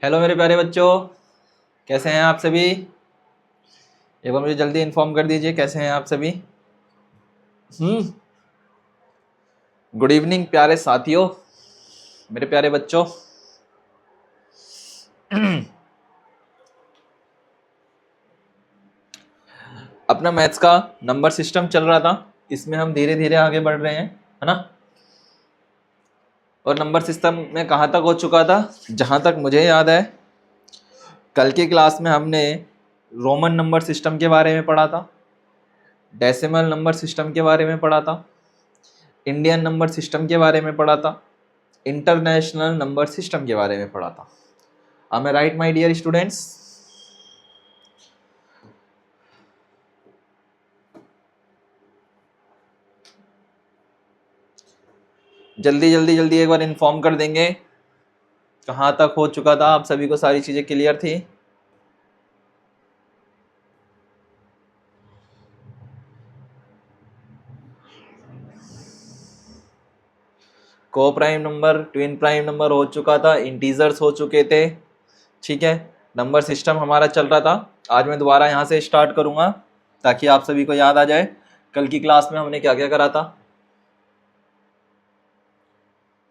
Hello मेरे प्यारे बच्चों, कैसे हैं आप सभी? एक बार मुझे जल्दी इन्फॉर्म कर दीजिए कैसे हैं आप सभी। गुड इवनिंग प्यारे साथियों, मेरे प्यारे बच्चों। अपना मैथ्स का नंबर सिस्टम चल रहा था, इसमें हम धीरे धीरे आगे बढ़ रहे हैं, है ना। और नंबर सिस्टम में कहाँ तक हो चुका था? जहाँ तक मुझे याद है, कल की क्लास में हमने रोमन नंबर सिस्टम के बारे में पढ़ा था, डेसिमल नंबर सिस्टम के बारे में पढ़ा था, इंडियन नंबर सिस्टम के बारे में पढ़ा था, इंटरनेशनल नंबर सिस्टम के बारे में पढ़ा था। Am I right, my dear students? जल्दी जल्दी जल्दी एक बार इन्फॉर्म कर देंगे कहाँ तक हो चुका था, आप सभी को सारी चीजें क्लियर थी? को prime number, twin prime number हो चुका था, इंटीजर्स हो चुके थे, ठीक है। नंबर सिस्टम हमारा चल रहा था। आज मैं दोबारा यहाँ से स्टार्ट करूँगा ताकि आप सभी को याद आ जाए कल की क्लास में हमने क्या क्या करा था।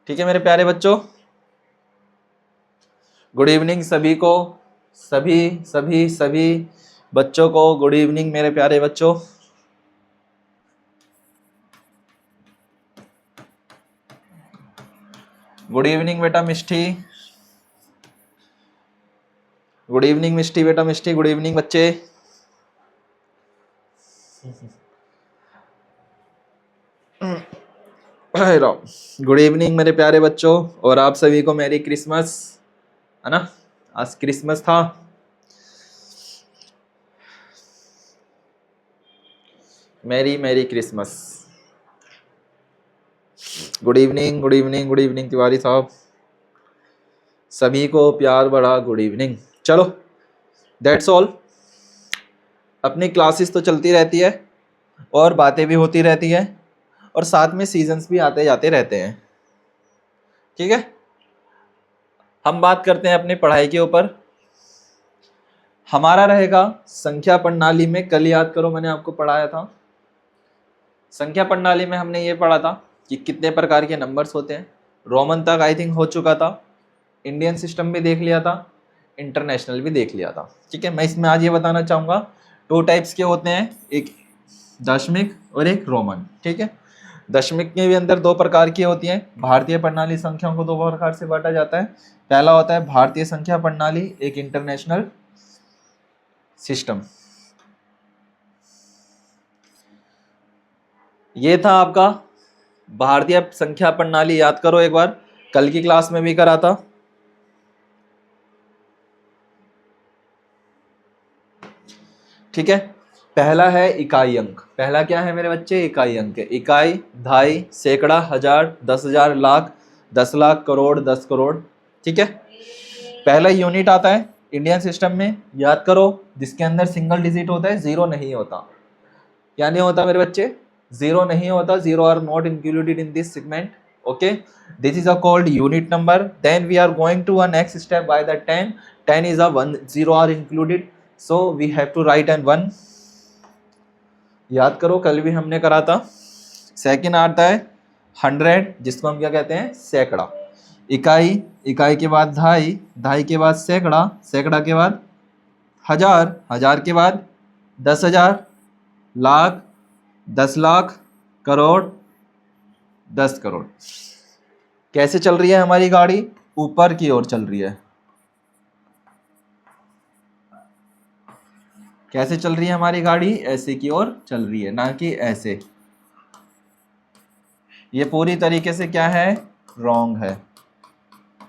ठीक है मेरे प्यारे बच्चों, गुड इवनिंग सभी को, सभी सभी सभी बच्चों को गुड इवनिंग मेरे प्यारे बच्चों। गुड इवनिंग बेटा मिष्टी, गुड इवनिंग मिष्टी बेटा मिष्टी, गुड इवनिंग बच्चे। गुड इवनिंग मेरे प्यारे बच्चों, और आप सभी को मैरी क्रिसमस, है ना। आज क्रिसमस था। Merry merry Christmas. Good evening good evening good evening Tiwari साहब, सभी को प्यार भरा गुड इवनिंग। चलो दैट्स ऑल। अपनी क्लासेस तो चलती रहती है और बातें भी होती रहती है और साथ में सीजन्स भी आते जाते रहते हैं, ठीक है। हम बात करते हैं अपनी पढ़ाई के ऊपर। हमारा रहेगा संख्या प्रणाली में, कल याद करो मैंने आपको पढ़ाया था। संख्या प्रणाली में हमने ये पढ़ा था कि कितने प्रकार के नंबर्स होते हैं। रोमन तक आई थिंक हो चुका था, इंडियन सिस्टम भी देख लिया था, इंटरनेशनल भी देख लिया था, ठीक है। मैं इसमें आज ये बताना चाहूँगा दो टाइप्स के होते हैं, एक दशमिक और एक रोमन, ठीक है। दशमिक के भी अंदर दो प्रकार की होती हैं। भारतीय प्रणाली संख्याओं को दो प्रकार से बांटा जाता है। पहला होता है भारतीय संख्या प्रणाली, एक इंटरनेशनल सिस्टम। ये था आपका भारतीय संख्या प्रणाली, याद करो एक बार, कल की क्लास में भी करा था। ठीक है। पहला है इकाई अंक। पहला क्या है मेरे बच्चे? इकाई अंक। इकाई, दहाई, सैकड़ा, हजार, 10,000, लाख, 10 लाख, करोड़, 10 करोड़, ठीक है। पहला यूनिट आता है इंडियन सिस्टम में, याद करो, जिसके अंदर सिंगल डिजिट होता है, जीरो नहीं होता। क्या नहीं होता मेरे बच्चे? जीरो नहीं होता। Zero are not included in this segment, okay. This is a called unit number. Then we are going to a next step by the 10. 10 is a 1, 0 are included, so we have to write an 1. याद करो कल भी हमने करा था। Second आता है 100, जिसको हम क्या कहते हैं? सैकड़ा। इकाई, इकाई के बाद दहाई, दहाई के बाद सैकड़ा, सैकड़ा के बाद हजार, हजार के बाद 10,000, लाख, 10 लाख, करोड़, 10 करोड़। कैसे चल रही है हमारी गाड़ी? ऊपर की ओर चल रही है। कैसे चल रही है हमारी गाड़ी? ऐसे की ओर चल रही है, ना कि ऐसे। ये पूरी तरीके से क्या है? रॉन्ग है।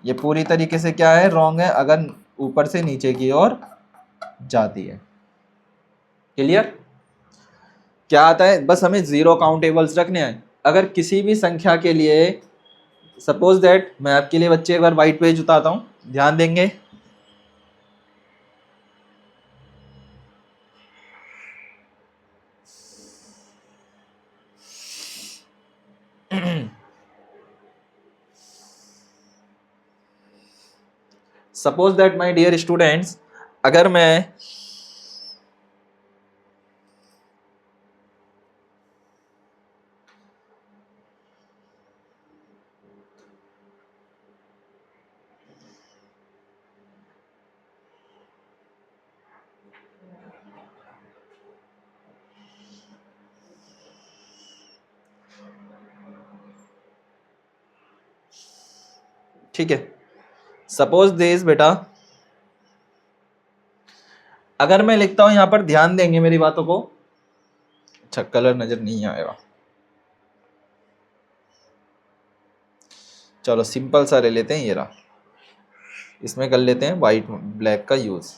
ये पूरी तरीके से क्या है? रॉन्ग है, अगर ऊपर से नीचे की ओर जाती है। क्लियर? क्या आता है? बस हमें जीरो काउंटेबल्स रखने हैं। अगर किसी भी संख्या के लिए, सपोज दैट, मैं आपके लिए बच्चे एक बार व्हाइट पेज उतारता हूं, ध्यान देंगे। Suppose that my dear students, अगर मैं ठीक है, सपोज दिस बेटा, अगर मैं लिखता हूं, यहां पर ध्यान देंगे मेरी बातों को। अच्छा, कलर नजर नहीं आएगा, चलो सिंपल सा ले लेते हैं, ये रहा, इसमें कर लेते हैं वाइट ब्लैक का यूज।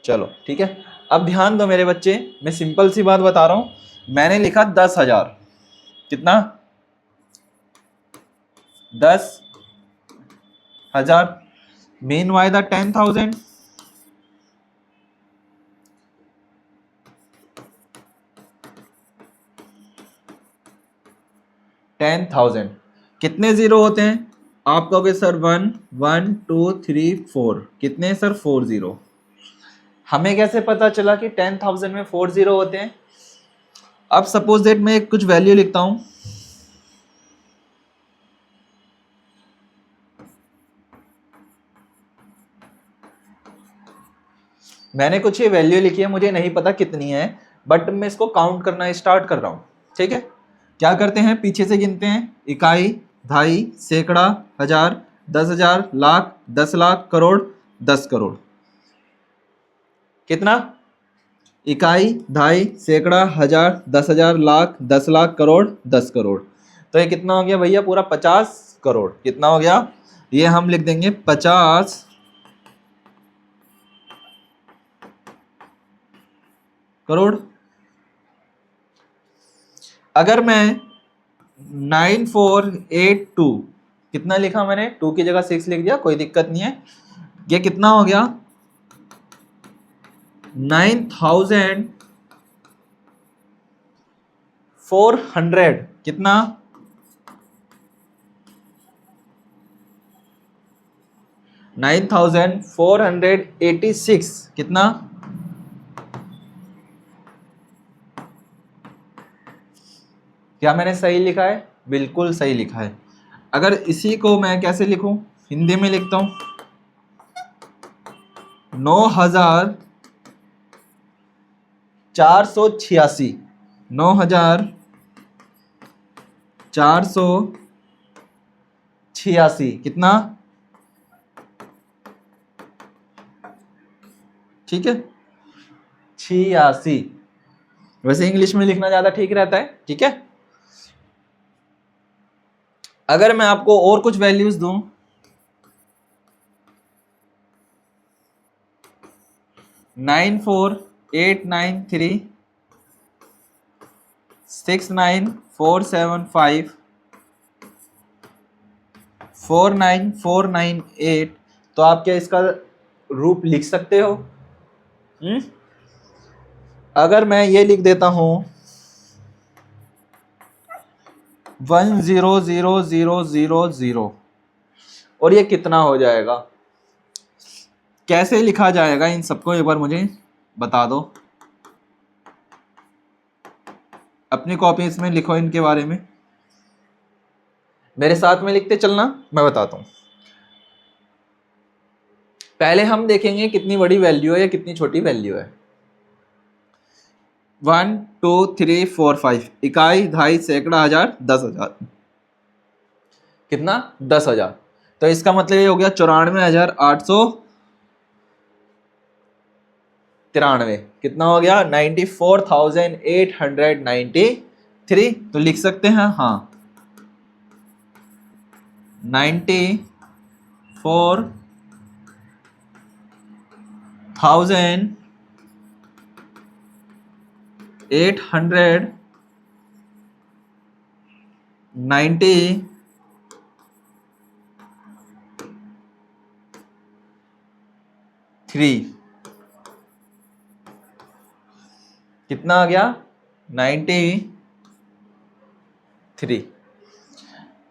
चलो ठीक है, अब ध्यान दो मेरे बच्चे, मैं सिंपल सी बात बता रहा हूं। मैंने लिखा 10,000, कितना? 10,000 मेन वाई द 10,000, 10,000 कितने जीरो होते हैं? आप कहोगे सर 1 1 2 3 4, कितने सर? 4 जीरो। हमें कैसे पता चला कि 10,000 में 4 जीरो होते हैं? अब सपोज दैट मैं कुछ वैल्यू लिखता हूं, मैंने कुछ ये वैल्यू लिखी है, मुझे नहीं पता कितनी है, बट मैं इसको काउंट करना स्टार्ट कर रहा हूं। ठीक है, क्या करते हैं, पीछे से गिनते हैं, इकाई, दहाई, सैकड़ा, हजार, 10,000, लाख, 10 लाख, करोड़, 10 करोड़। कितना? इकाई, दहाई, सैकड़ा, हजार, 10,000, लाख, 10 लाख, करोड़, 10 करोड़। तो ये कितना हो गया भैया? पूरा 50 करोड़। कितना हो गया? ये हम लिख देंगे 50 करोड़। अगर मैं 9482, कितना लिखा मैंने? 2 की जगह 6 लिख दिया, कोई दिक्कत नहीं है। ये कितना हो गया? 9,400। कितना? 9,486। कितना? क्या मैंने सही लिखा है? बिल्कुल सही लिखा है। अगर इसी को मैं कैसे लिखूं? हिंदी में लिखता हूं, 9,486। 9,486। कितना? ठीक है, 86। वैसे इंग्लिश में लिखना ज्यादा ठीक रहता है। ठीक है, अगर मैं आपको और कुछ वैल्यूज दूं, 94,893, 69,475, 49,498, तो आप क्या इसका रूप लिख सकते हो? अगर मैं ये लिख देता हूं 1,0,0,0,0, और ये कितना हो जाएगा? कैसे लिखा जाएगा इन सबको एक बार मुझे बता दो। अपनी कॉपी में लिखो इनके बारे में, मेरे साथ में लिखते चलना, मैं बताता हूं। पहले हम देखेंगे कितनी बड़ी वैल्यू है या कितनी छोटी वैल्यू है। 1 2 3 4 5, इकाई, दहाई, सैकड़ा, हजार, 10,000। कितना? 10,000। तो इसका मतलब ये हो गया 94,893। कितना हो गया? 94,893। तो लिख सकते हैं, हाँ, 94,893। कितना आ गया? 93।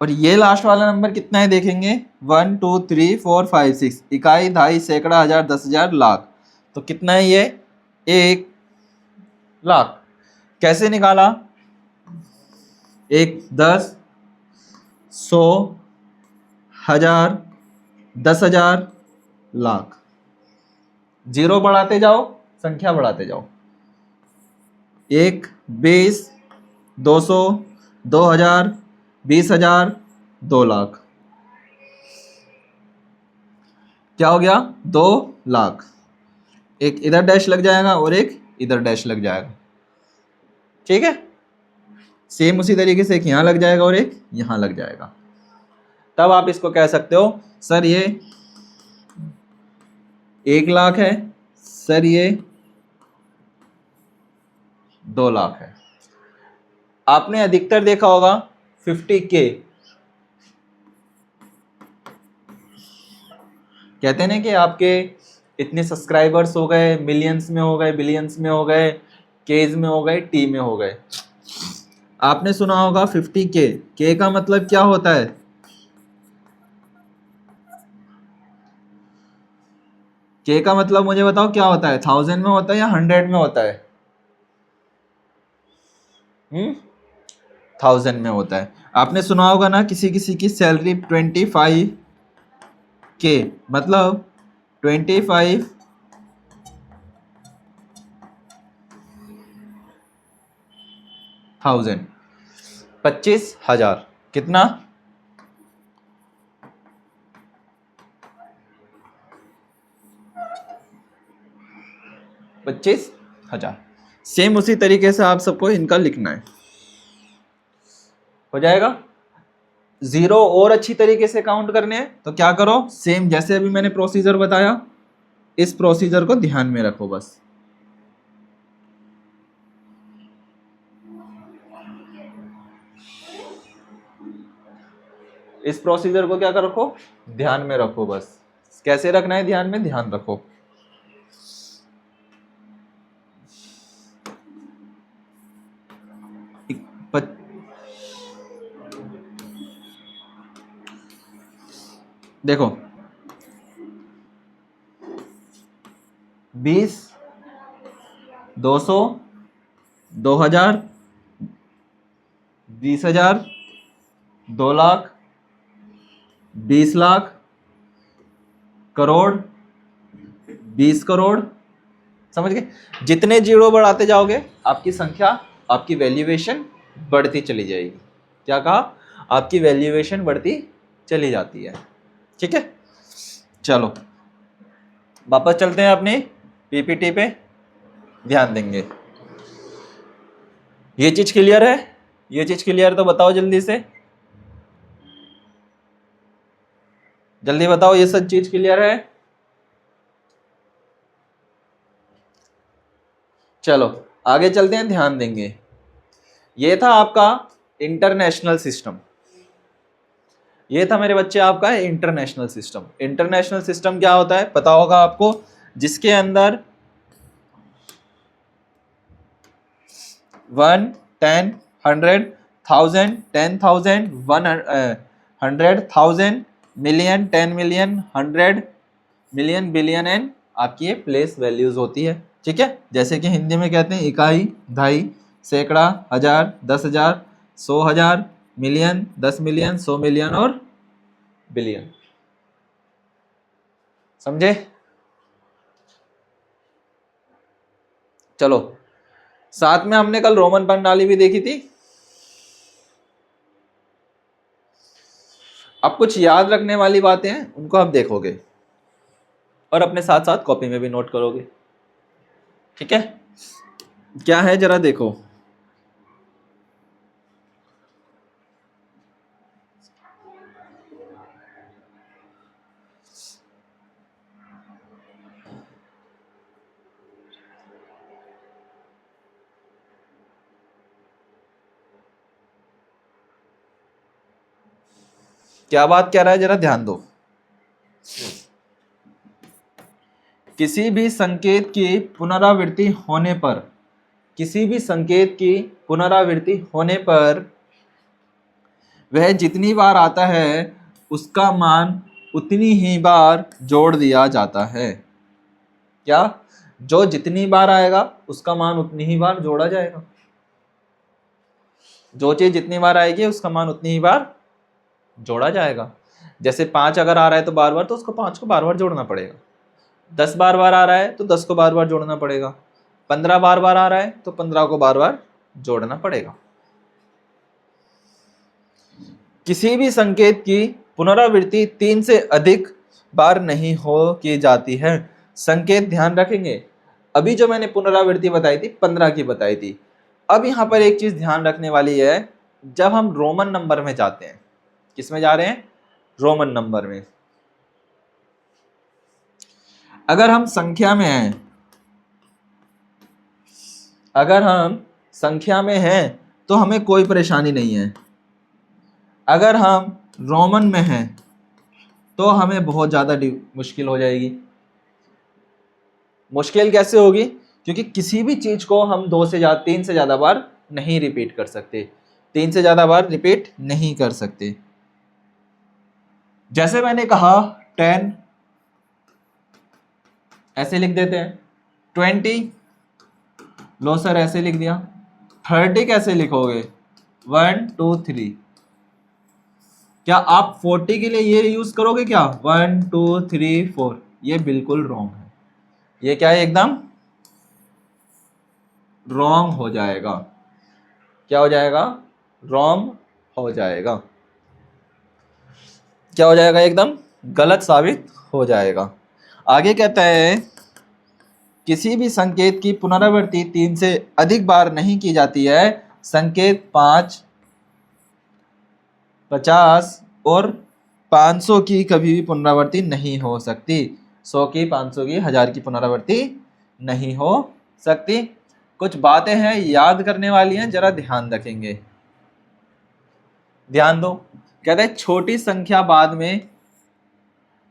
और ये लास्ट वाला नंबर कितना है देखेंगे, 1 2 3 4 5 6, इकाई, दहाई, सैकड़ा, हजार, 10,000, लाख। तो कितना है ये, 1,00,000। कैसे निकाला, 1 10 100 हजार, 10,000, लाख। जीरो बढ़ाते जाओ, संख्या बढ़ाते जाओ, 1 20 200 2,000 20,000 2,00,000। क्या हो गया, 2,00,000। एक इधर डैश लग जाएगा और एक इधर डैश लग जाएगा, ठीक है। सेम उसी तरीके से एक यहां लग जाएगा और एक यहां लग जाएगा। तब आप इसको कह सकते हो सर ये 1,00,000 है, सर ये 2,00,000 है। आपने अधिकतर देखा होगा 50K, कहते हैं ना कि आपके इतने सब्सक्राइबर्स हो गए, मिलियंस में हो गए, बिलियंस में हो गए, केज में हो गए, टी में हो गए। आपने सुना होगा 50K, के का मतलब क्या होता है, के का मतलब मुझे बताओ क्या होता है, 1000 में होता है या 100 में होता है, 1000 में होता है। आपने सुना होगा ना किसी किसी की सैलरी 25K, मतलब 25,000, $25,000 कितना, 25,000। सेम उसी तरीके से आप सबको इनका लिखना है, हो जाएगा। जीरो और अच्छी तरीके से काउंट करने हैं तो क्या करो, सेम जैसे अभी मैंने प्रोसीजर बताया, इस प्रोसीजर को ध्यान में रखो बस। इस प्रोसीजर को क्या कर रखो, ध्यान में रखो बस। कैसे रखना है ध्यान में, ध्यान रखो। देखो 20 200 2,000 20,000 2,00,000 20,00,000 करोड़ 20 करोड़। समझ गए, जितने जीरो बढ़ाते जाओगे आपकी संख्या, आपकी वैल्यूएशन बढ़ती चली जाएगी। क्या कहा, आपकी वैल्यूएशन बढ़ती चली जाती है, ठीक है। चलो वापस चलते हैं अपने पीपीटी पे, ध्यान देंगे। ये चीज क्लियर है, ये चीज क्लियर तो बताओ जल्दी से, जल्दी बताओ ये सब चीज क्लियर है। चलो आगे चलते हैं, ध्यान देंगे। ये था आपका इंटरनेशनल सिस्टम, ये था मेरे बच्चे आपका इंटरनेशनल सिस्टम। इंटरनेशनल सिस्टम क्या होता है पता होगा आपको, जिसके अंदर 1 10 100 1000 10,000 100,000 million 10 million 100 million billion and आपकी ये प्लेस वैल्यूज होती है, ठीक है। जैसे कि हिंदी में कहते हैं इकाई, दहाई, सैकड़ा, हजार, 10,000, 100,000, मिलियन, 10 मिलियन, 100 मिलियन और बिलियन। समझे। चलो साथ में हमने कल रोमन प्रणाली भी देखी थी। अब कुछ याद रखने वाली बातें हैं उनको आप देखोगे और अपने साथ साथ कॉपी में भी नोट करोगे, ठीक है। क्या है जरा देखो, क्या बात कह रहा है जरा ध्यान दो। किसी भी संकेत की पुनरावृत्ति होने पर, किसी भी संकेत की पुनरावृत्ति होने पर वह जितनी बार आता है उसका मान उतनी ही बार जोड़ दिया जाता है। क्या? जो जितनी बार आएगा उसका मान उतनी ही बार जोड़ा जाएगा। जो चीज जितनी बार आएगी उसका मान उतनी ही बार जोड़ा जाएगा। जैसे 5 अगर आ रहा है तो बार बार, तो उसको 5 को बार बार जोड़ना पड़ेगा। 10 बार बार आ रहा है तो 10 को बार बार जोड़ना पड़ेगा। 15 बार बार आ रहा है तो 15 को बार बार जोड़ना पड़ेगा। किसी भी संकेत की पुनरावृत्ति 3 से अधिक बार नहीं हो की जाती है। संकेत ध्यान रखेंगे, अभी जो मैंने पुनरावृत्ति बताई थी 15 की बताई थी। अब यहां पर एक चीज ध्यान रखने वाली है, जब हम रोमन नंबर में जाते हैं, किस में जा रहे हैं? रोमन नंबर में। अगर हम संख्या में हैं, अगर हम संख्या में हैं तो हमें कोई परेशानी नहीं है। अगर हम रोमन में हैं तो हमें बहुत ज़्यादा मुश्किल हो जाएगी। मुश्किल कैसे होगी? क्योंकि किसी भी चीज़ को हम 3 से ज़्यादा बार नहीं रिपीट कर सकते। 3 से ज़्यादा बार रिपीट नहीं कर सकते। जैसे मैंने कहा 10 ऐसे लिख देते हैं, 20 लो सर ऐसे लिख दिया, 30 कैसे लिखोगे? 1 2 3। क्या आप 40 के लिए ये यूज करोगे क्या? 1 2 3 4? ये बिल्कुल रॉन्ग है। ये क्या है? एकदम रॉन्ग हो जाएगा। क्या हो जाएगा? रॉन्ग हो जाएगा। क्या हो जाएगा? एकदम गलत साबित हो जाएगा। आगे कहता है किसी भी संकेत की पुनरावृत्ति 3 से अधिक बार नहीं की जाती है। संकेत 5, 50 और 500 की कभी भी पुनरावृत्ति नहीं हो सकती। 100 की, 500 की, 1000 की पुनरावृत्ति नहीं हो सकती। कुछ बातें हैं याद करने वाली हैं, जरा ध्यान रखेंगे। ध्यान दो, कहते हैं छोटी संख्या बाद में,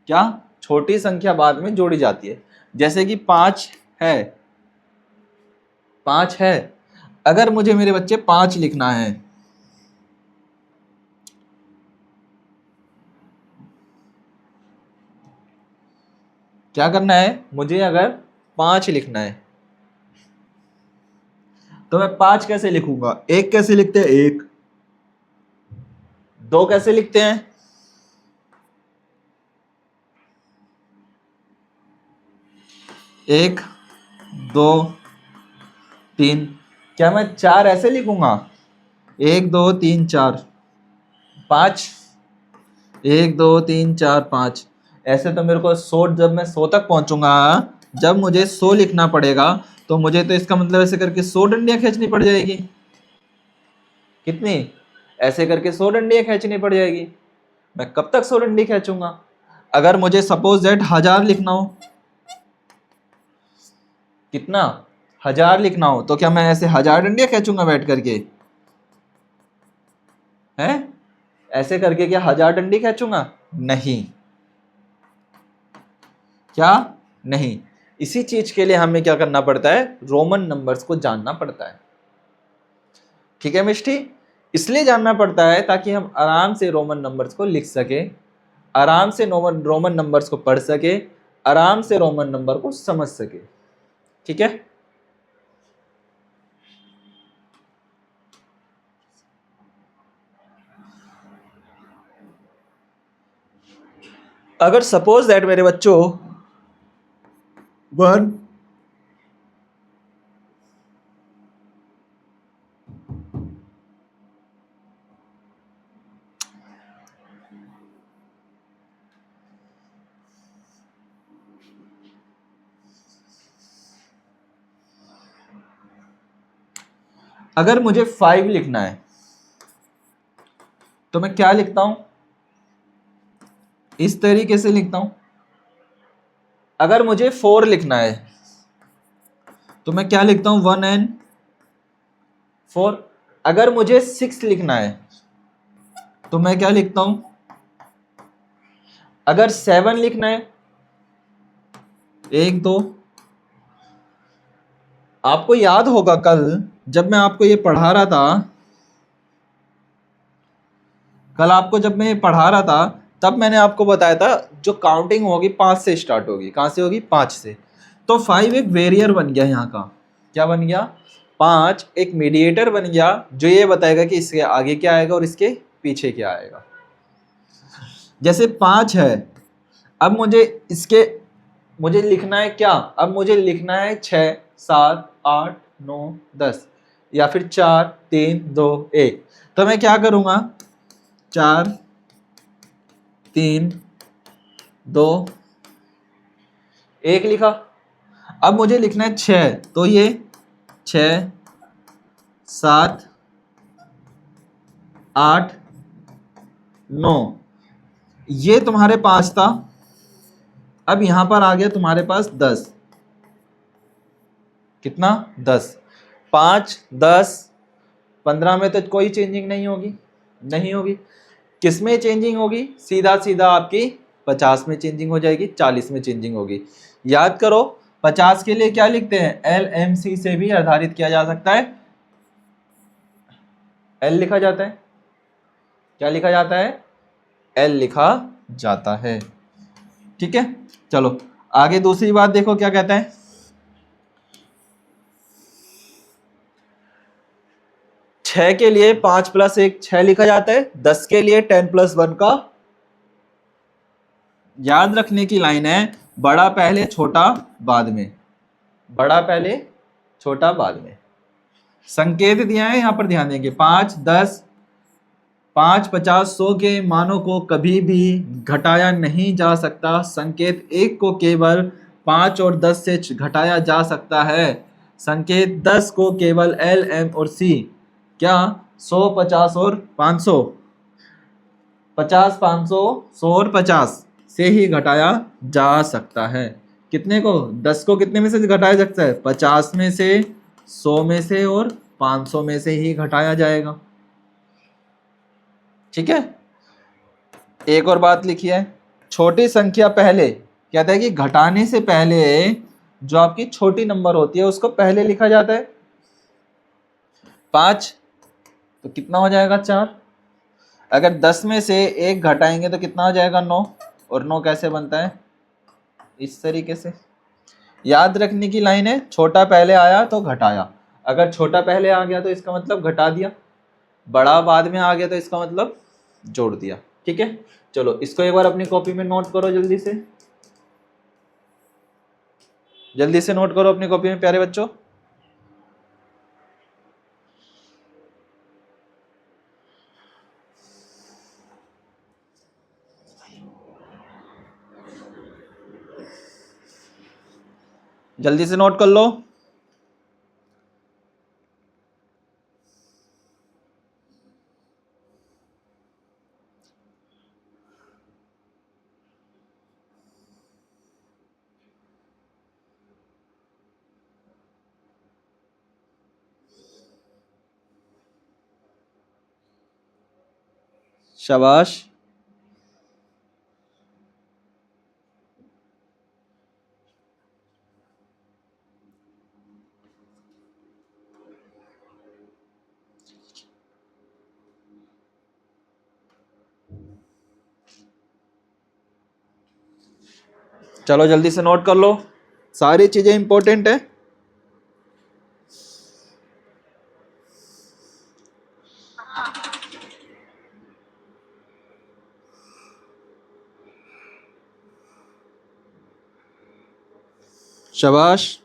क्या? छोटी संख्या बाद में जोड़ी जाती है। जैसे कि 5 है, 5 है, अगर मुझे मेरे बच्चे 5 लिखना है, क्या करना है? मुझे अगर 5 लिखना है तो मैं 5 कैसे लिखूंगा? 1 कैसे लिखते हैं? 1। 2 कैसे लिखते हैं? 1 2 3। क्या मैं 4 ऐसे लिखूंगा? 1 2 3 4। 5 1 2 3 4 5। ऐसे तो मेरे को 100, जब मैं 100 तक पहुंचूंगा, जब मुझे 100 लिखना पड़ेगा तो मुझे तो इसका मतलब ऐसे करके 100 डंडियां खींचनी पड़ जाएगी। कितनी? ऐसे करके 100 डंडियां खींचनी पड़ जाएगी। मैं कब तक 100 डंडी खींचूंगा? अगर मुझे सपोज दैट 1000 लिखना हो, कितना? 1000 लिखना हो, तो क्या मैं ऐसे 1000 डंडियां खींचूंगा बैठ करके? हैं? ऐसे करके क्या 1000 डंडी खींचूंगा? नहीं। क्या? नहीं। इसी चीज के लिए हमें क्या करना पड़ता है? रोमन नंबर्स को जानना पड़ता है। ठीक है मिष्टी? इसलिए जानना पड़ता है ताकि हम आराम से रोमन नंबर्स को लिख सके, आराम से रोमन नंबर्स को पढ़ सके, आराम से रोमन नंबर को समझ सके। ठीक है? अगर सपोज दैट मेरे बच्चों 1 अगर मुझे 5 लिखना है तो मैं क्या लिखता हूं? इस तरीके से लिखता हूं। अगर मुझे 4 लिखना है तो मैं क्या लिखता हूं? 1 and 4। अगर मुझे 6 लिखना है तो मैं क्या लिखता हूं? अगर 7 लिखना है, 1 2। आपको याद होगा कल जब मैं आपको ये पढ़ा रहा था, कल आपको जब मैं ये पढ़ा रहा था तब मैंने आपको बताया था जो काउंटिंग होगी 5 से स्टार्ट होगी। कहाँ से होगी? 5 से। तो 5 एक वेरियर बन गया यहाँ का। क्या बन गया? 5 एक मीडिएटर बन गया जो ये बताएगा कि इसके आगे क्या आएगा और इसके पीछे क्या आएगा। जैसे 5 है, अब मुझे लिखना है क्या? अब मुझे लिखना है 6 7 8 9 10 या फिर 4 3 2 1। तो मैं क्या करूंगा? 4 3 2 1 लिखा। अब मुझे लिखना है 6, तो ये 6 7 8 9, ये तुम्हारे 5 था। अब यहां पर आ गया तुम्हारे पास 10। कितना? 10। 5 10 15 में तो कोई चेंजिंग नहीं होगी, नहीं होगी। किस में चेंजिंग होगी? सीधा सीधा आपकी 50 में चेंजिंग हो जाएगी, 40 में चेंजिंग होगी। याद करो 50 के लिए क्या लिखते हैं? LMC से भी आधारित किया जा सकता है। L लिखा जाता है। क्या लिखा जाता है? L लिखा जाता है। ठीक है, चलो आगे दूसरी बात देखो क्या कहता है। 6 के लिए 5 + 1 6 लिखा जाता है। 10 के लिए 10 + 1 का। याद रखने की लाइन है, बड़ा पहले छोटा बाद में, बड़ा पहले छोटा बाद में। संकेत दिया है यहां पर, ध्यान देंगे। 5 10 5 50 100 के मानों को कभी भी घटाया नहीं जा सकता। संकेत 1 को केवल 5 और 10 से घटाया जा सकता है। संकेत 10 को केवल L M और C, क्या 100 50 और 500, 50 500 100 और 50 से ही घटाया जा सकता है। कितने को? 10 को कितने में से घटाया जा सकता है? 50 में से, 100 में से और 500 में से ही घटाया जाएगा। ठीक है, एक और बात लिखी है। छोटी संख्या पहले, कहता है कि घटाने से पहले जो आपकी छोटी नंबर होती है उसको पहले लिखा जाता है। 5 तो कितना हो जाएगा? 4। अगर 10 में से 1 घटाएंगे तो कितना हो जाएगा? 9। और 9 कैसे बनता है? इस तरीके से। याद रखने की लाइन है, छोटा पहले आया तो घटाया। अगर छोटा पहले आ गया तो इसका मतलब घटा दिया, बड़ा बाद में आ गया तो इसका मतलब जोड़ दिया। ठीक है, चलो इसको एक बार अपनी कॉपी में नोट करो, जल्दी से, जल्दी से नोट करो अपनी कॉपी में प्यारे बच्चों। जल्दी से नोट कर लो। शाबाश। चलो जल्दी से नोट कर लो, सारी चीजें इंपॉर्टेंट है। शाबाश।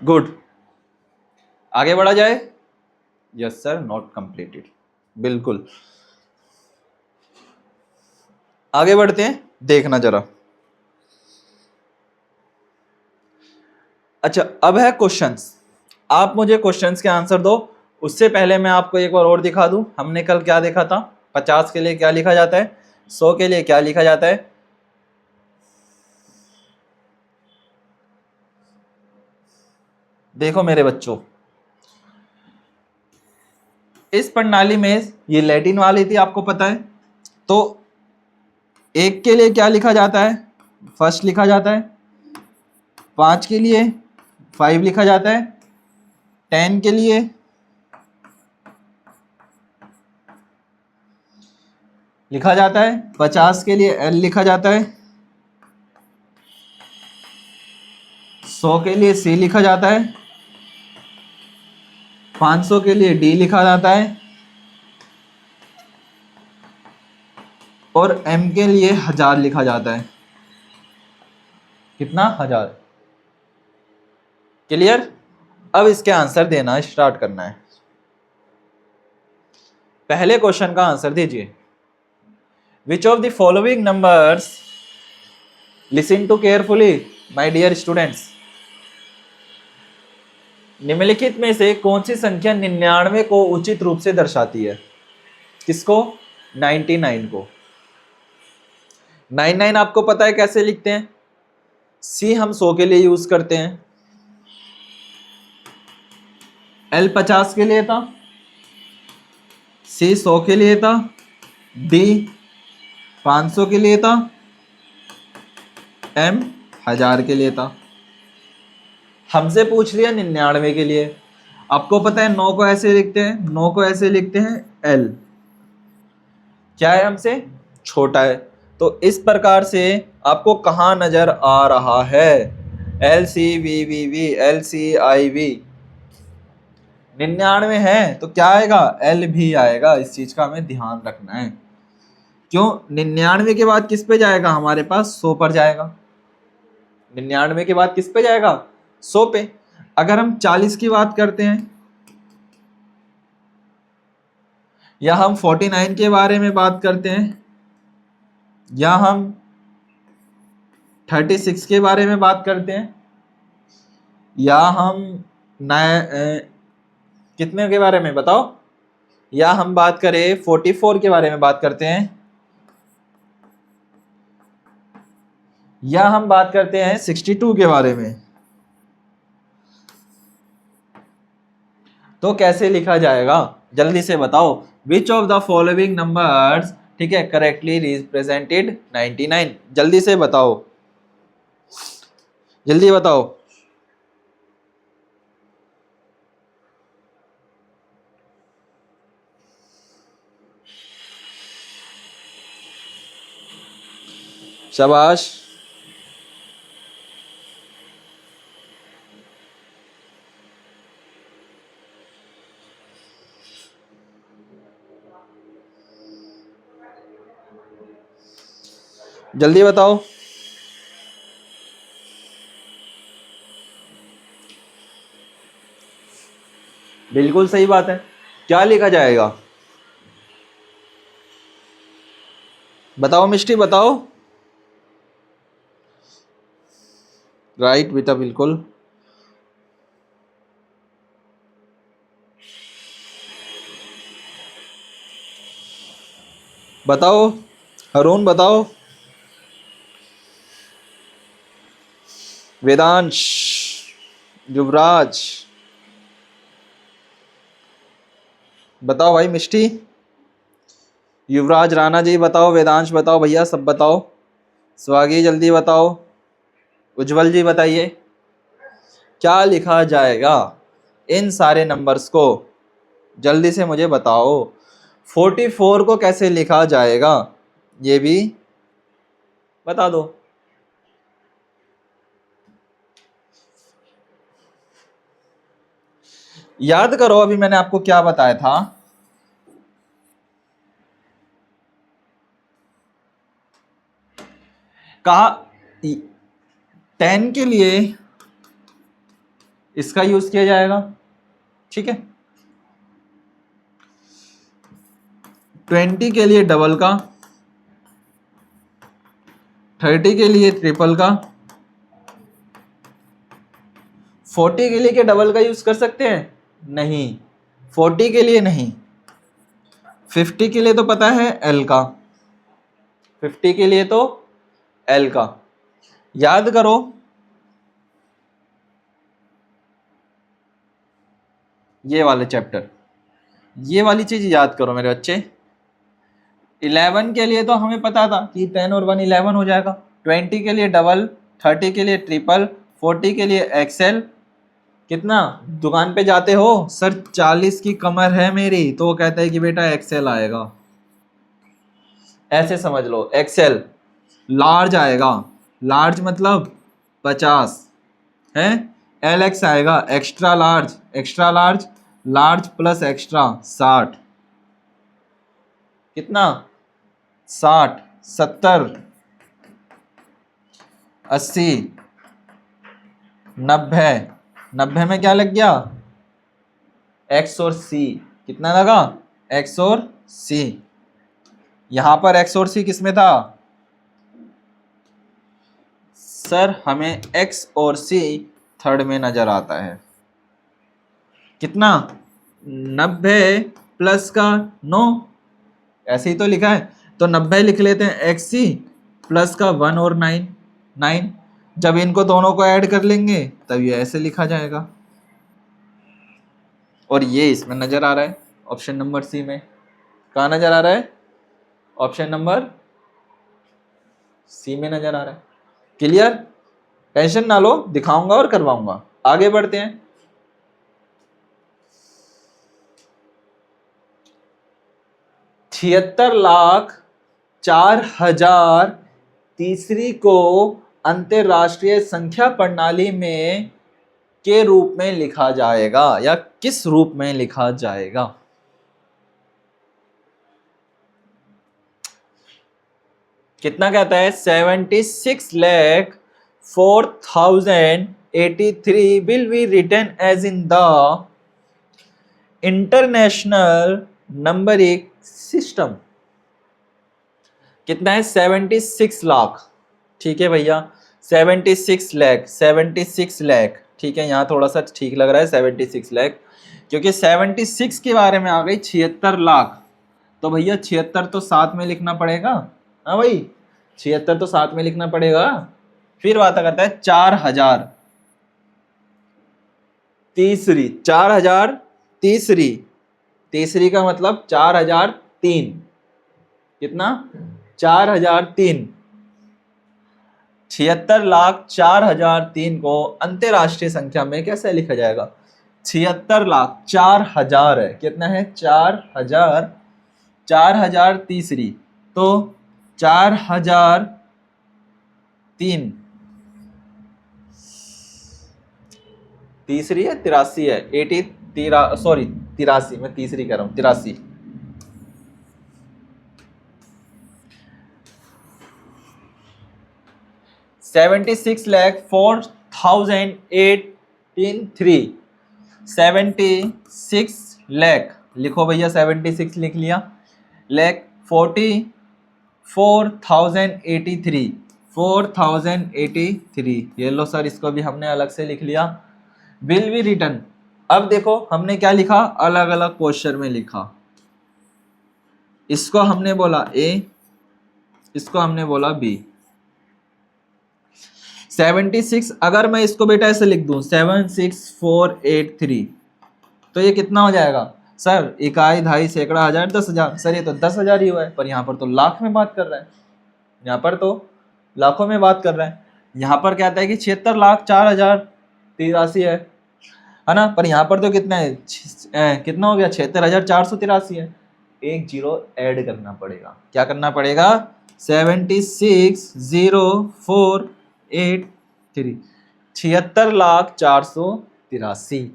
गुड, आगे बढ़ा जाए। यस सर, नॉट कंप्लीटेड, बिल्कुल। आगे बढ़ते हैं, देखना जरा। अच्छा, अब है क्वेश्चंस। आप मुझे क्वेश्चंस के आंसर दो। उससे पहले मैं आपको एक बार और दिखा दूं, हमने कल क्या देखा था। 50 के लिए क्या लिखा जाता है, 100 के लिए क्या लिखा जाता है। देखो मेरे बच्चों, इस प्रणाली में ये लैटिन वाली थी, आपको पता है। तो 1 के लिए क्या लिखा जाता है, फर्स्ट लिखा जाता है। 5 के लिए 5 लिखा जाता है। 10 के लिए लिखा जाता है। 50 के लिए एल लिखा जाता है। 100 के लिए सी लिखा जाता है। 500 के लिए डी लिखा जाता है। और एम के लिए 1000 लिखा जाता है। कितना, 1000। क्लियर। अब इसके आंसर देना स्टार्ट करना है। पहले क्वेश्चन का आंसर दीजिए। Which of the following numbers, listen to carefully my dear students, निम्नलिखित में से कौन सी संख्या 99 को उचित रूप से दर्शाती है। किसको, 99 को। 99 आपको पता है कैसे लिखते हैं। सी हम 100 के लिए यूज करते हैं। एल 50 के लिए था। सी 100 के लिए था। डी 500 के लिए था। एम 1000 के लिए था। हमसे पूछ लिया 99 के लिए। आपको पता है 9 को ऐसे लिखते हैं, 9 को ऐसे लिखते हैं एल। क्या है, हमसे छोटा है। तो इस प्रकार से आपको कहाँ नजर आ रहा है, L C V V V, L C I V. 99 है तो क्या आएगा, एल भी आएगा। इस चीज का हमें ध्यान रखना है। क्यों, 99 के बाद किस पे जाएगा, हमारे पास 100 पर जाएगा। 99 के बाद किस पे जाएगा, 100 पे। अगर हम 40 की बात करते हैं, या हम 49 के बारे में बात करते हैं, या हम 36 के बारे में बात करते हैं, या हम कितने के बारे में बताओ, या हम बात करें 44 के बारे में बात करते हैं, या हम बात करते हैं 62 के बारे में, तो कैसे लिखा जाएगा, जल्दी से बताओ। विच ऑफ द फॉलोइंग नंबर्स, ठीक है, करेक्टली रिप्रेजेंटेड 99। जल्दी से बताओ, जल्दी बताओ। शाबाश। जल्दी बताओ। बिल्कुल सही बात है। क्या लिखा जाएगा, बताओ मिष्टी, बताओ। राइट बेटा, बिल्कुल। बताओ अरुण, बताओ। वेदांश, युवराज, बताओ भाई। मिष्टी, युवराज, राणा जी बताओ, वेदांश बताओ, भैया सब बताओ। स्वागी जल्दी बताओ। उज्जवल जी बताइए, क्या लिखा जाएगा इन सारे नंबर्स को, जल्दी से मुझे बताओ। 44 को कैसे लिखा जाएगा, ये भी बता दो। याद करो, अभी मैंने आपको क्या बताया था। कहा 10 के लिए इसका यूज किया जाएगा। ठीक है, 20 के लिए डबल का, 30 के लिए ट्रिपल का, 40 के लिए क्या डबल का यूज कर सकते हैं? नहीं, 40 के लिए नहीं। 50 के लिए तो पता है एल का, 50 के लिए तो एल का। याद करो, ये वाले चैप्टर, ये वाली चीज याद करो मेरे बच्चे। 11 के लिए तो हमें पता था कि 10 और 1 11 हो जाएगा। 20 के लिए डबल, 30 के लिए ट्रिपल, 40 के लिए एक्सेल। कितना? दुकान पे जाते हो, सर 40 की कमर है मेरी, तो वो कहता है कि बेटा एक्सेल आएगा, ऐसे समझ लो एक्सेल। लार्ज आएगा, लार्ज मतलब 50 है, एल एक्स आएगा extra large, extra large, large plus extra 60। कितना? 60, 70, 80, 90। 90 में क्या लग गया? एक्स और सी। कितना लगा? एक्स और सी। यहां पर एक्स और सी किसमें था? सर हमें एक्स और सी थर्ड में नजर आता है। कितना? 90 प्लस का 9, ऐसे ही तो लिखा है, तो 90 लिख लेते हैं, एक्स सी प्लस का 1 और 9, 9। जब इनको दोनों को ऐड कर लेंगे तब ये ऐसे लिखा जाएगा, और ये इसमें नजर आ रहा है ऑप्शन नंबर सी में। कहाँ नजर आ रहा है? ऑप्शन नंबर सी में नजर आ रहा है। क्लियर? टेंशन ना लो, दिखाऊंगा और करवाऊंगा। आगे बढ़ते हैं। छिहत्तर लाख 4,000 तीसरी को अंतरराष्ट्रीय संख्या प्रणाली में के रूप में लिखा जाएगा, या किस रूप में लिखा जाएगा? कितना कहता है? 76,04,083 will be written as in the international numbering system. कितना है? 76 लाख। ठीक है भैया, 76 लाख, 76 लाख। ठीक है, यहाँ थोड़ा सा ठीक लग रहा है 76 लाख, क्योंकि 76 के बारे में आ गई 76 लाख, तो भैया 76 तो साथ में लिखना पड़ेगा। हाँ भाई, 76 तो साथ में लिखना पड़ेगा। फिर बात करता है 4,000 तीसरी, 4,000 तीसरी, तीसरी का मतलब 4,003। कितना? 4,003। 76,04,003 को अंतरराष्ट्रीय संख्या में कैसे लिखा जाएगा? 76,00,000 4,000 है। कितना है? 4,000, 4,000 तीसरी, तो 4,003 तीसरी है 83 है, 80 सॉरी 83, मैं तीसरी कह रहा हूं, 83। 76,04,083, 76 लाख लिखो भैया, 76 लिख लिया, लाख 44,083, 4,083। ये लो सर, इसको भी हमने अलग से लिख लिया। Will be return. अब देखो हमने क्या लिखा, अलग अलग पोस्चर में लिखा। इसको हमने बोला ए, इसको हमने बोला बी। 76, अगर मैं इसको बेटा ऐसे लिख दूं 76483, तो ये कितना हो जाएगा? सर इकाई, दहाई, सैकड़ा, हजार, 10,000। सर ये तो 10,000 ही हुआ है, पर यहाँ पर तो लाख में बात कर रहा है, यहाँ पर तो लाखों में बात कर रहा है। यहाँ पर कहता है कि 76,04,083 है ना, पर यहाँ पर तो कितना है, कितना हो गया? 76,483 है। एक जीरो ऐड करना पड़ेगा। क्या करना पड़ेगा? 76,04,083, 76,04,083।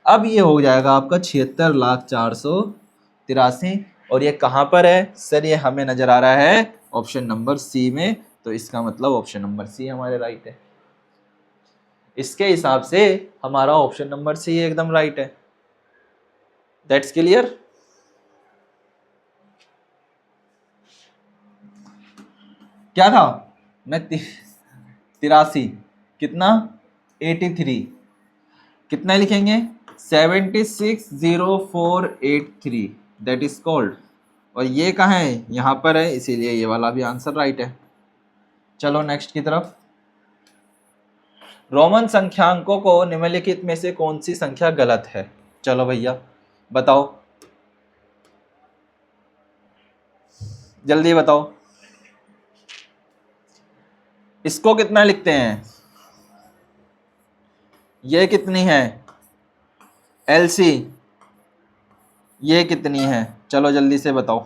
अब ये हो जाएगा आपका 76,04,083, और ये कहाँ पर है? सर ये हमें नजर आ रहा है ऑप्शन नंबर सी में, तो इसका मतलब ऑप्शन नंबर सी हमारे राइट है। इसके हिसाब से हमारा ऑप्शन नंबर सी एकदम राइट है। That's clear. क्या था मैं 83 कितना 83 कितना लिखेंगे 760483 दैट इज कॉल्ड। और ये कहाँ है यहाँ पर है इसीलिए ये वाला भी आंसर राइट है। चलो नेक्स्ट की तरफ। रोमन संख्यांकों को निम्नलिखित में से कौन सी संख्या गलत है। चलो भैया बताओ जल्दी बताओ। इसको कितना लिखते हैं ये कितनी है एलसी ये कितनी है चलो जल्दी से बताओ।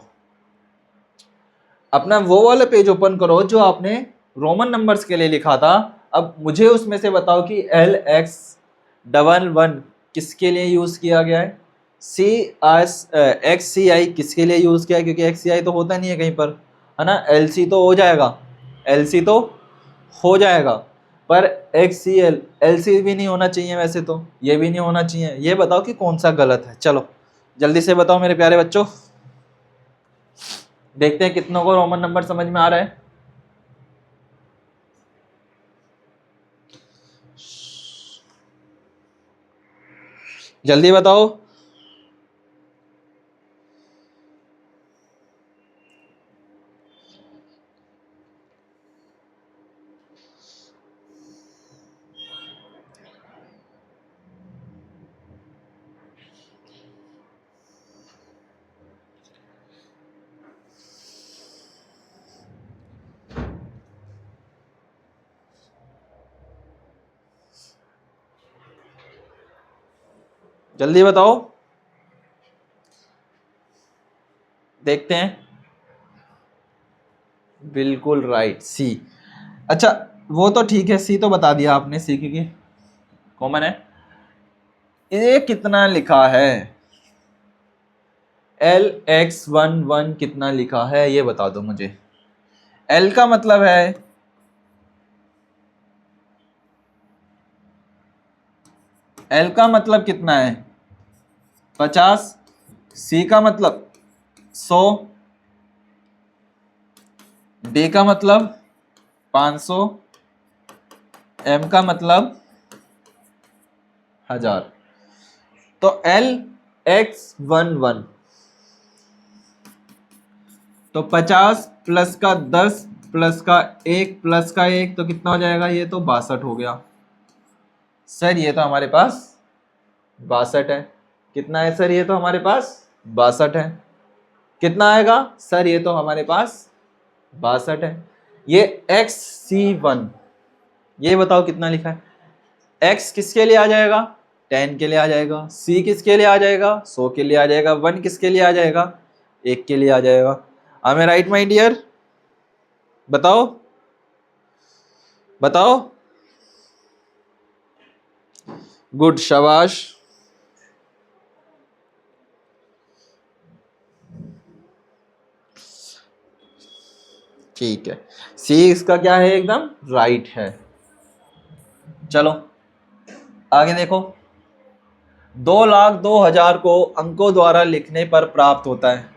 अपना वो वाला पेज ओपन करो जो आपने रोमन नंबर्स के लिए लिखा था। अब मुझे उसमें से बताओ कि LX11 किसके लिए यूज किया गया है। XCI किसके लिए यूज किया है क्योंकि XCI तो होता नहीं है कहीं पर है ना। LC तो हो जाएगा LC तो हो जाएगा पर XCL LC भी नहीं होना चाहिए वैसे तो ये भी नहीं होना चाहिए। ये बताओ कि कौन सा गलत है। चलो जल्दी से बताओ मेरे प्यारे बच्चों। देखते हैं कितनों को रोमन नंबर समझ में आ रहा है। जल्दी बताओ। जल्दी बताओ देखते हैं। बिल्कुल राइट सी। अच्छा वो तो ठीक है सी तो बता दिया आपने सी क्योंकि कॉमन है। ये कितना लिखा है LX11 कितना लिखा है ये बता दो मुझे। L का मतलब है L का मतलब कितना है 50। C का मतलब 100। D का मतलब 500। M का मतलब 1000। तो LX11 तो 50 प्लस का 10 प्लस का 1 प्लस का 1 तो कितना हो जाएगा ये तो 62 हो गया। सर ये तो हमारे पास 62 है। कितना है सर ये तो हमारे पास 62 है। कितना आएगा सर ये तो हमारे पास 62 है। ये XC1 ये बताओ कितना लिखा है। X किसके लिए आ जाएगा 10 के लिए आ जाएगा। C किसके लिए आ जाएगा 100 के लिए आ जाएगा। 1 किसके लिए आ जाएगा 1 के लिए आ जाएगा। I am right my dear बताओ बताओ। गुड शाबाश। ठीक है सी इसका क्या है एकदम राइट है। चलो आगे देखो। 2,02,000 को अंकों द्वारा लिखने पर प्राप्त होता है।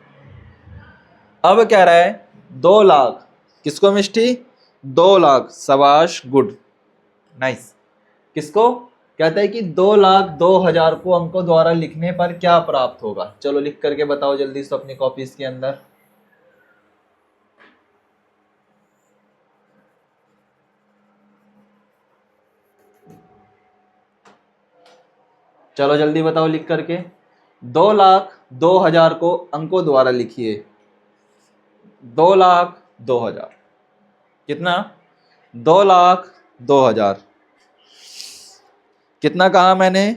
अब कह रहा है 2 लाख किसको मिष्टी 2 लाख शाबाश गुड नाइस। किसको कहता है कि 2,02,000 को अंकों द्वारा लिखने पर क्या प्राप्त होगा। चलो लिख करके बताओ जल्दी से अपनी कॉपीज के अंदर। चलो जल्दी बताओ लिख करके। 2,02,000 को अंकों द्वारा लिखिए। 2,02,000 कितना 2,02,000 कितना कहा मैंने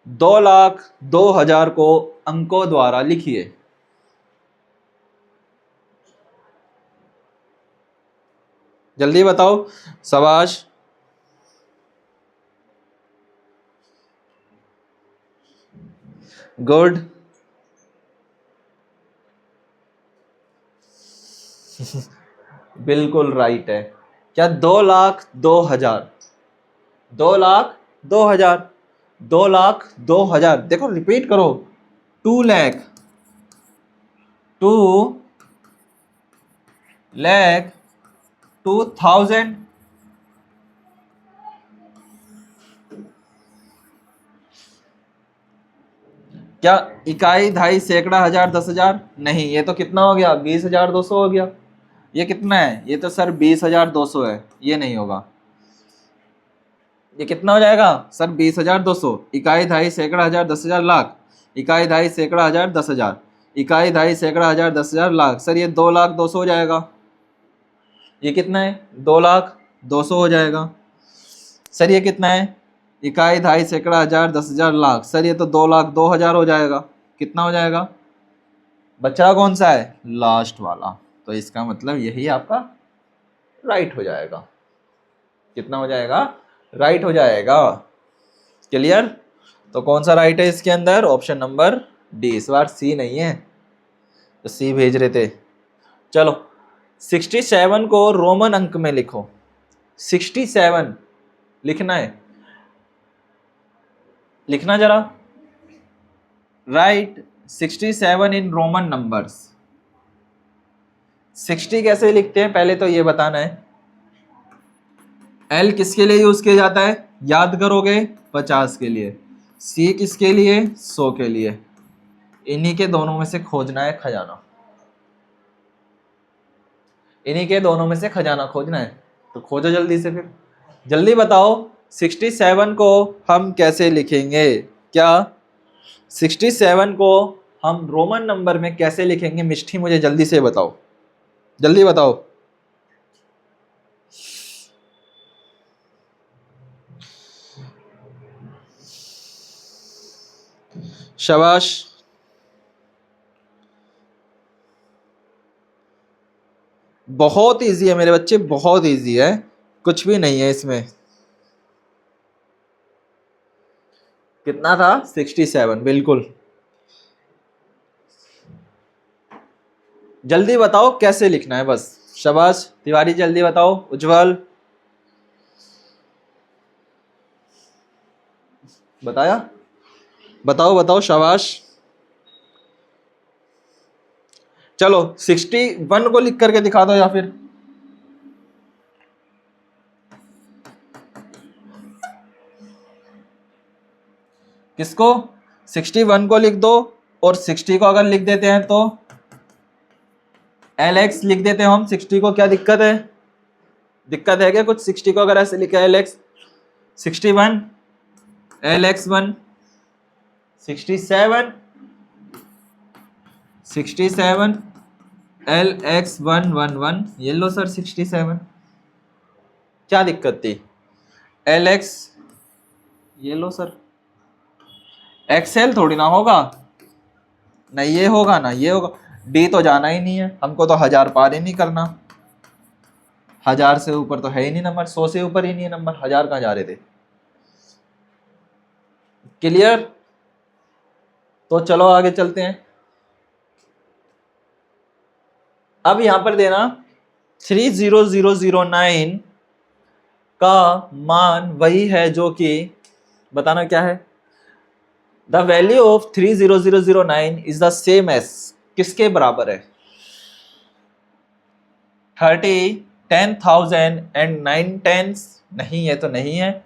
2,02,000 को अंकों द्वारा लिखिए। जल्दी बताओ शाबाश। गुड बिल्कुल राइट है। क्या 2,02,000 2,02,000, 2,02,000, देखो रिपीट करो, 2 लाख, 2,02,000। क्या इकाई, ढाई, सैकड़ा, हजार, 10,000? नहीं, ये तो कितना हो गया, 20,200 हो गया। ये कितना है, ये तो सर 20,200 है, ये नहीं होगा। ये कितना हो जाएगा सर, 20,200। इकाई, ढाई, सैकड़ा, हजार, 10,000, लाख। इकाई, ढाई, सैकड़ा, हजार, 10,000। इकाई, ढाई, सैकड़ा, हजार, 10,000, लाख। सर ये 2,02,000 हो जाएगा। ये कितना है, 2,02,000 हो जाएगा। सर ये कितना है, इकाई, ढाई, सैकड़ा, हजार, 10,000, लाख। सर ये तो 2,02,000 हो जाएगा। कितना हो जाएगा, बचा कौन सा है, लास्ट वाला। तो इसका मतलब यही आपका राइट हो जाएगा। कितना हो जाएगा, राइट हो जाएगा। क्लियर। तो कौन सा राइट है इसके अंदर, ऑप्शन नंबर डी। इस बार सी नहीं है, तो सी भेज रहे थे। चलो 67 को रोमन अंक में लिखो। 67 लिखना है, लिखना जरा। Right 67 in Roman numbers. 60 कैसे लिखते हैं पहले तो ये बताना है। एल किसके लिए यूज किया जाता है, याद करोगे, 50 के लिए। सी किसके लिए, 100 के लिए। इन्हीं के दोनों में से खोजना है खजाना, इन्हीं के दोनों में से खजाना खोजना है। तो खोजो जल्दी से, फिर जल्दी बताओ 67 को हम कैसे लिखेंगे। क्या 67 को हम रोमन नंबर में कैसे लिखेंगे, मिष्ठी मुझे जल्दी से बताओ, जल्दी बताओ। शाबाश, बहुत इजी है मेरे बच्चे, बहुत इजी है, कुछ भी नहीं है इसमें। कितना था, 67, बिल्कुल। जल्दी बताओ कैसे लिखना है बस। शाबाश तिवारी, जल्दी बताओ। उज्जवल बताया, बताओ बताओ, शाबाश। चलो 61 को लिख करके दिखा दो, या फिर किसको, 61 को लिख दो। और 60 को अगर लिख देते हैं तो LX लिख देते हैं हम 60 को। क्या दिक्कत है, दिक्कत है क्या कुछ 60 को अगर ऐसे लिखा है LX। 61 LX1, 67 67 LX111। ये लो सर 67, क्या दिक्कत थी। LX, ये लो सर। XL थोड़ी ना होगा, नहीं ये होगा ना ये होगा। D तो जाना ही नहीं है हमको, तो 1000 पार ही नहीं करना। 1000 से ऊपर तो है ही नहीं नंबर, 100 से ऊपर ही नहीं है नंबर, 1000 कहाँ जा रहे थे। क्लियर। तो चलो आगे चलते हैं। अब यहां पर देना 30009 का मान वही है जो कि, बताना क्या है। The value of 30009 is the same S, किसके बराबर है, 30, 10,000 एंड 9 टेंस। नहीं ये तो नहीं है।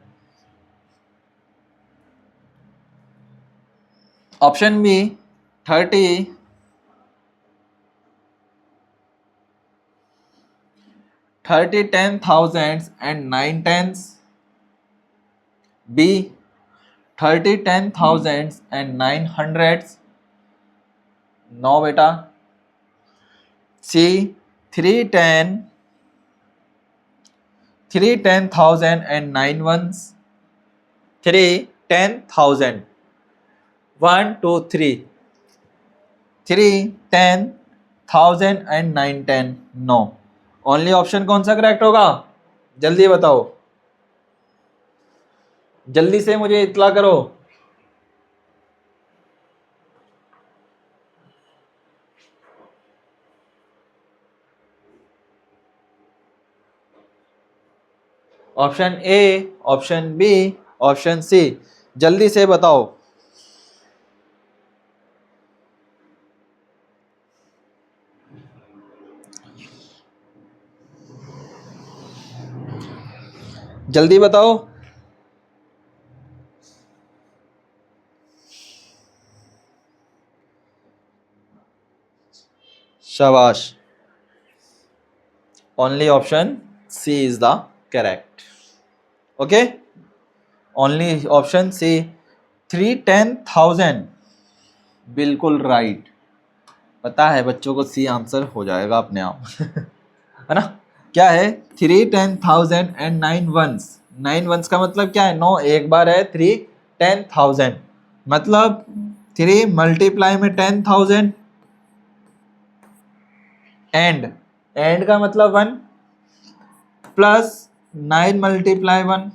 Option B 30, 30, 10,000 and 9 tens. B 30, 10,000 and 9 hundreds. No बेटा। C 310, 310,000 and 9 ones. 310,000, 1 2 3, 310,000 and 9 10। No, only option कौन सा करेक्ट होगा, जल्दी बताओ, जल्दी से मुझे इत्तला करो। Option A, option B, option C? जल्दी से बताओ। जल्दी बताओ। शाबाश, only option C is the correct. Okay, only option C, 310,000 बिल्कुल राइट। पता है बच्चों को सी आंसर हो जाएगा अपने आप है ना। क्या है? 310,000 एंड 9 वंस। 9 वंस का मतलब क्या है? 9 एक बार है, 310,000 मतलब 3 मल्टीप्लाई में 10,000 एंड का मतलब 1 प्लस 9 मल्टीप्लाई 1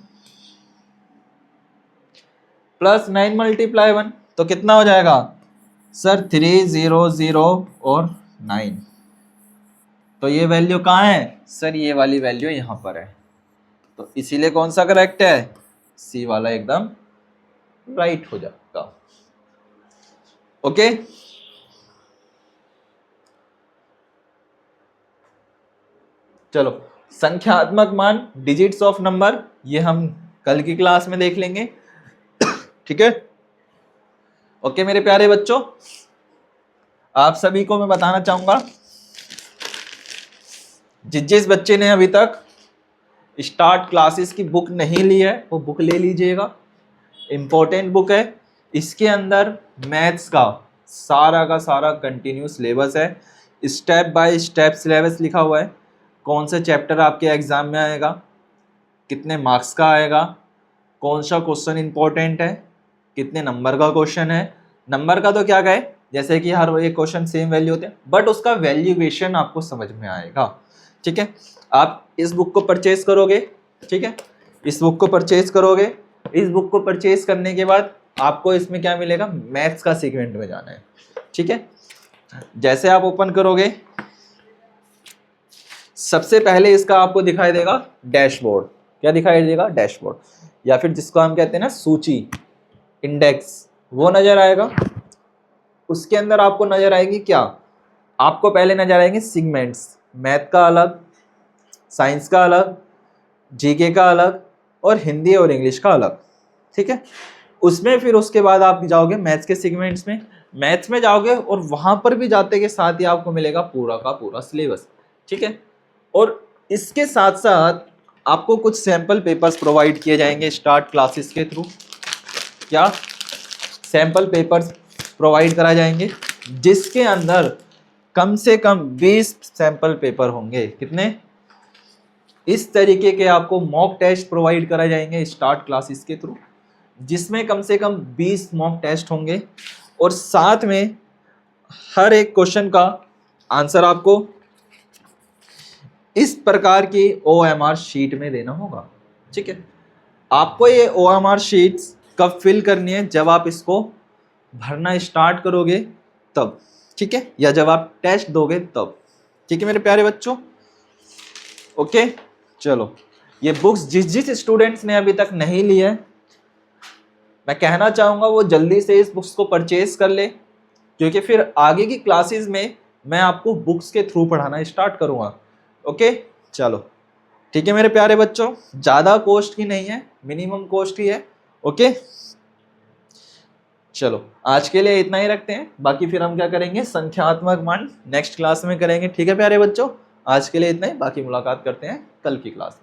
प्लस 9 मल्टीप्लाई 1 तो कितना हो जाएगा सर? 300 और 9। तो ये वैल्यू कहाँ है सर? ये वाली वैल्यू यहाँ पर है। तो इसीलिए कौन सा करेक्ट है? सी वाला एकदम राइट हो जाएगा। ओके, चलो संख्यात्मक मान, डिजिट्स ऑफ नंबर, ये हम कल की क्लास में देख लेंगे। ठीक है, ओके मेरे प्यारे बच्चों, आप सभी को मैं बताना चाहूंगा, जिस बच्चे ने अभी तक स्टार्ट क्लासेस की बुक नहीं ली है वो बुक ले लीजिएगा। इंपॉर्टेंट बुक है, इसके अंदर मैथ्स का सारा कंटिन्यू सिलेबस है। स्टेप बाय स्टेप सिलेबस लिखा हुआ है। कौन सा चैप्टर आपके एग्जाम में आएगा, कितने मार्क्स का आएगा, कौन सा क्वेश्चन इंपॉर्टेंट है, कितने नंबर का क्वेश्चन है। नंबर का तो क्या कहे, जैसे कि हर एक क्वेश्चन सेम वैल्यू होते हैं, बट उसका वैल्यूएशन आपको समझ में आएगा। ठीक है, आप इस बुक को परचेज करोगे। ठीक है, इस बुक को परचेज करोगे। इस बुक को परचेज करने के बाद आपको इसमें क्या मिलेगा? मैथ्स का सेगमेंट में जाना है। ठीक है, जैसे आप ओपन करोगे सबसे पहले इसका आपको दिखाई देगा डैशबोर्ड। क्या दिखाई देगा? डैशबोर्ड, या फिर जिसको हम कहते हैं ना सूची, इंडेक्स, वो नजर आएगा। उसके अंदर आपको नजर आएगी क्या? आपको पहले नजर आएंगे सेगमेंट्स, मैथ का अलग, साइंस का अलग, जीके का अलग और हिंदी और इंग्लिश का अलग। ठीक है, उसमें फिर उसके बाद आप जाओगे मैथ्स के सेगमेंट्स में, मैथ्स में जाओगे और वहां पर भी जाते के साथ ही आपको मिलेगा पूरा का पूरा सिलेबस। ठीक है, और इसके साथ साथ आपको कुछ सैंपल पेपर्स प्रोवाइड किए जाएंगे स्टार्ट क्लासेस के थ्रू। क्या? सैंपल पेपर्स प्रोवाइड कराए जाएंगे, जिसके अंदर कम से कम 20 सैंपल पेपर होंगे। कितने? इस तरीके के आपको मॉक टेस्ट प्रोवाइड कराए जाएंगे स्टार्ट क्लासेस के थ्रू, जिसमें कम से कम 20 मॉक टेस्ट होंगे और साथ में हर एक क्वेश्चन का आंसर आपको इस प्रकार की OMR शीट में देना होगा। ठीक है, आपको ये OMR शीट्स कब फिल करनी है? जब आप इसको भरना स्टार्ट करोगे तब। ठीक है, या जब आप टेस्ट दोगे तब। ठीक है मेरे प्यारे बच्चों, ओके। चलो, ये बुक्स जिस स्टूडेंट्स ने अभी तक नहीं ली है, मैं कहना चाहूँगा वो जल्दी से इस बुक्स को परचेज कर ले, क्योंकि फिर आगे की क्लासेस में मैं आपको बुक्स के थ्रू पढ़ाना स्टार्ट करूँगा। ओके, चलो ठीक है मेरे प्यारे बच्चों, ज़्यादा कॉस्ट की नहीं है, मिनिमम कॉस्ट की है। ओके, चलो आज के लिए इतना ही रखते हैं, बाकी फिर हम क्या करेंगे, संख्यात्मक मान नेक्स्ट क्लास में करेंगे। ठीक है प्यारे बच्चों, आज के लिए इतना ही, बाकी मुलाकात करते हैं कल की क्लास में।